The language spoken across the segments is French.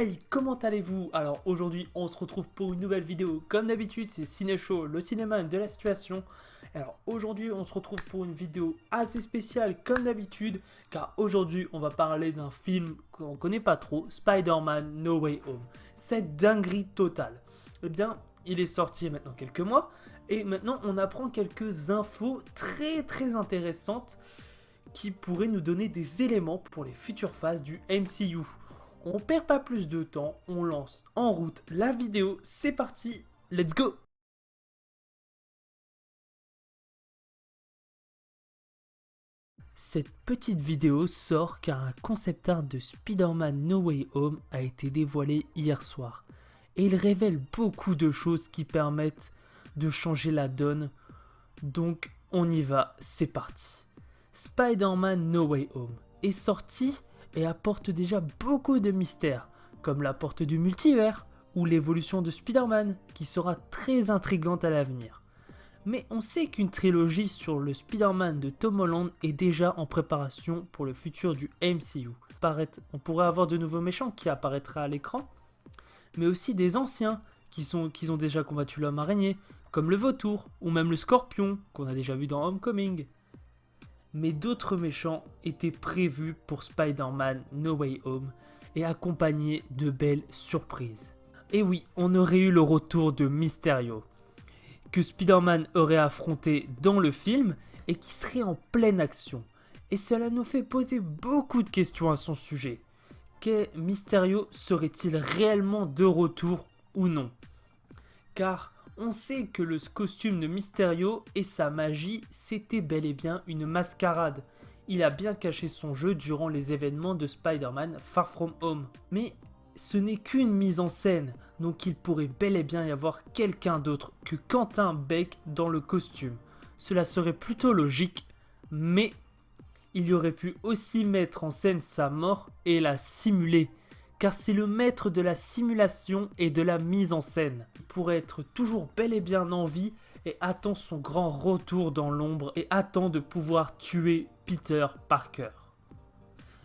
Hey, comment allez-vous? Alors aujourd'hui on se retrouve pour une nouvelle vidéo. Comme d'habitude c'est Ciné-Show, le cinéma de la situation. Alors aujourd'hui on se retrouve pour une vidéo assez spéciale comme d'habitude. Car aujourd'hui on va parler d'un film qu'on connaît pas trop, Spider-Man No Way Home. Cette dinguerie totale. Eh bien il est sorti il y a maintenant quelques mois. Et maintenant on apprend quelques infos très intéressantes qui pourraient nous donner des éléments pour les futures phases du MCU. On perd pas plus de temps, on lance en route la vidéo, c'est parti, let's go! Cette petite vidéo sort car un concept art de Spider-Man No Way Home a été dévoilé hier soir. Et il révèle beaucoup de choses qui permettent de changer la donne. Donc on y va, c'est parti. Spider-Man No Way Home est sorti et apporte déjà beaucoup de mystères, comme la porte du multivers ou l'évolution de Spider-Man, qui sera très intrigante à l'avenir. Mais on sait qu'une trilogie sur le Spider-Man de Tom Holland est déjà en préparation pour le futur du MCU. On pourrait avoir de nouveaux méchants qui apparaîtraient à l'écran, mais aussi des anciens qui ont déjà combattu l'homme araignée, comme le vautour ou même le scorpion qu'on a déjà vu dans Homecoming. Mais d'autres méchants étaient prévus pour Spider-Man No Way Home et accompagnés de belles surprises. Et oui, on aurait eu le retour de Mysterio, que Spider-Man aurait affronté dans le film et qui serait en pleine action. Et cela nous fait poser beaucoup de questions à son sujet. Mysterio serait-il réellement de retour ou non? Car on sait que le costume de Mysterio et sa magie, c'était bel et bien une mascarade. Il a bien caché son jeu durant les événements de Spider-Man Far From Home. Mais ce n'est qu'une mise en scène, donc il pourrait bel et bien y avoir quelqu'un d'autre que Quentin Beck dans le costume. Cela serait plutôt logique, mais il y aurait pu aussi mettre en scène sa mort et la simuler, car c'est le maître de la simulation et de la mise en scène. Il pourrait être toujours bel et bien en vie et attend son grand retour dans l'ombre et attend de pouvoir tuer Peter Parker.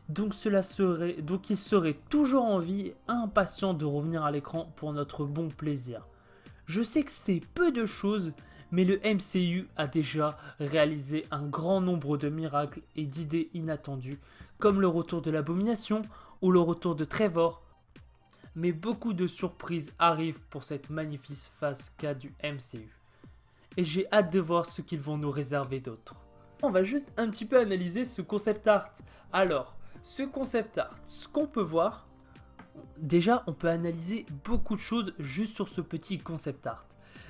Donc il serait toujours en vie, impatient de revenir à l'écran pour notre bon plaisir. Je sais que c'est peu de choses, mais le MCU a déjà réalisé un grand nombre de miracles et d'idées inattendues, comme le retour de l'Abomination ou le retour de Trevor. Mais beaucoup de surprises arrivent pour cette magnifique phase K du MCU. Et j'ai hâte de voir ce qu'ils vont nous réserver d'autre. On va juste un petit peu analyser ce concept art. Alors, ce concept art, ce qu'on peut voir, déjà on peut analyser beaucoup de choses juste sur ce petit concept art.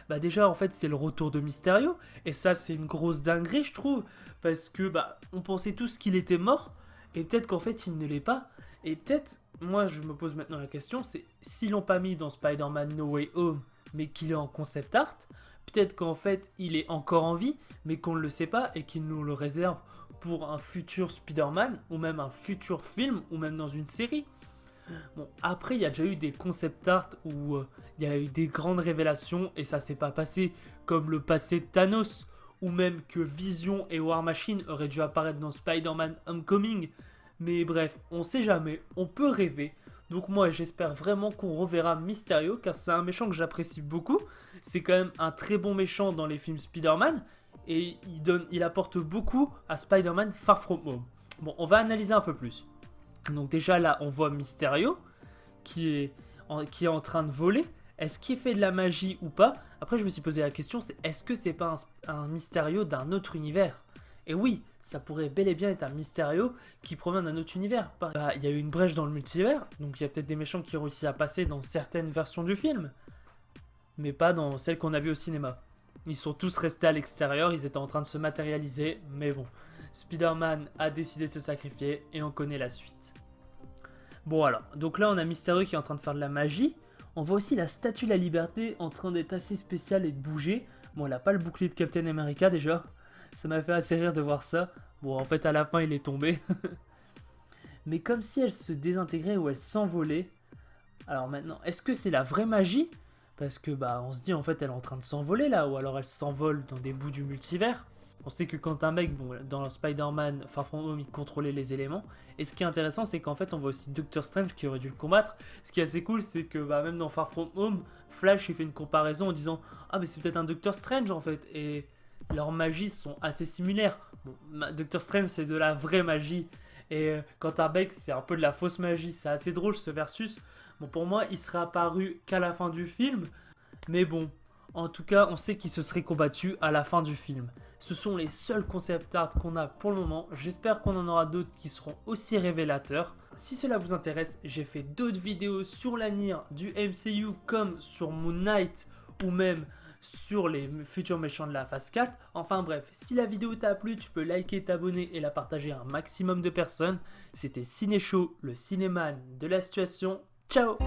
Bah déjà en fait c'est le retour de Mysterio et ça c'est une grosse dinguerie je trouve parce que on pensait tous qu'il était mort et peut-être qu'en fait il ne l'est pas et peut-être moi je me pose maintenant la question c'est s'ils l'ont pas mis dans Spider-Man No Way Home mais qu'il est en concept art, peut-être qu'en fait il est encore en vie mais qu'on ne le sait pas et qu'il nous le réserve pour un futur Spider-Man ou même un futur film ou même dans une série. Bon, après, il y a déjà eu des concept art où il y a eu des grandes révélations et ça s'est pas passé, comme le passé de Thanos, ou même que Vision et War Machine auraient dû apparaître dans Spider-Man Homecoming. Mais bref, on sait jamais, on peut rêver. Donc moi, j'espère vraiment qu'on reverra Mysterio, car c'est un méchant que j'apprécie beaucoup. C'est quand même un très bon méchant dans les films Spider-Man, et il apporte beaucoup à Spider-Man Far From Home. Bon, on va analyser un peu plus. Donc déjà là, on voit Mysterio qui est en train de voler. Est-ce qu'il fait de la magie ou pas? Après, je me suis posé la question, c'est est-ce que c'est pas un Mysterio d'un autre univers? Et oui, ça pourrait bel et bien être un Mysterio qui provient d'un autre univers. Il y a eu une brèche dans le multivers, donc il y a peut-être des méchants qui ont réussi à passer dans certaines versions du film, mais pas dans celles qu'on a vues au cinéma. Ils sont tous restés à l'extérieur, ils étaient en train de se matérialiser, mais bon. Spider-Man a décidé de se sacrifier et on connaît la suite. Bon alors, donc là on a Mysterio qui est en train de faire de la magie. On voit aussi la Statue de la Liberté en train d'être assez spéciale et de bouger. Bon, elle a pas le bouclier de Captain America déjà. Ça m'a fait assez rire de voir ça. Bon, en fait à la fin il est tombé. Mais comme si elle se désintégrait ou elle s'envolait. Alors maintenant, est-ce que c'est la vraie magie? Parce que on se dit en fait elle est en train de s'envoler là, ou alors elle s'envole dans des bouts du multivers. On sait que quand un mec, bon, dans Spider-Man Far From Home, il contrôlait les éléments. Et ce qui est intéressant, c'est qu'en fait, on voit aussi Doctor Strange qui aurait dû le combattre. Ce qui est assez cool, c'est que même dans Far From Home, Flash il fait une comparaison en disant ah, mais c'est peut-être un Doctor Strange en fait. Et leurs magies sont assez similaires. Bon, Doctor Strange, c'est de la vraie magie. Et quant à Beck, c'est un peu de la fausse magie. C'est assez drôle ce versus. Bon, pour moi, il serait apparu qu'à la fin du film. Mais bon, en tout cas, on sait qu'ils se seraient combattus à la fin du film. Ce sont les seuls concept art qu'on a pour le moment. J'espère qu'on en aura d'autres qui seront aussi révélateurs. Si cela vous intéresse, j'ai fait d'autres vidéos sur l'avenir du MCU comme sur Moon Knight ou même sur les futurs méchants de la phase 4. Enfin bref, si la vidéo t'a plu, tu peux liker, t'abonner et la partager à un maximum de personnes. C'était Ciné Show, le cinéman de la situation. Ciao!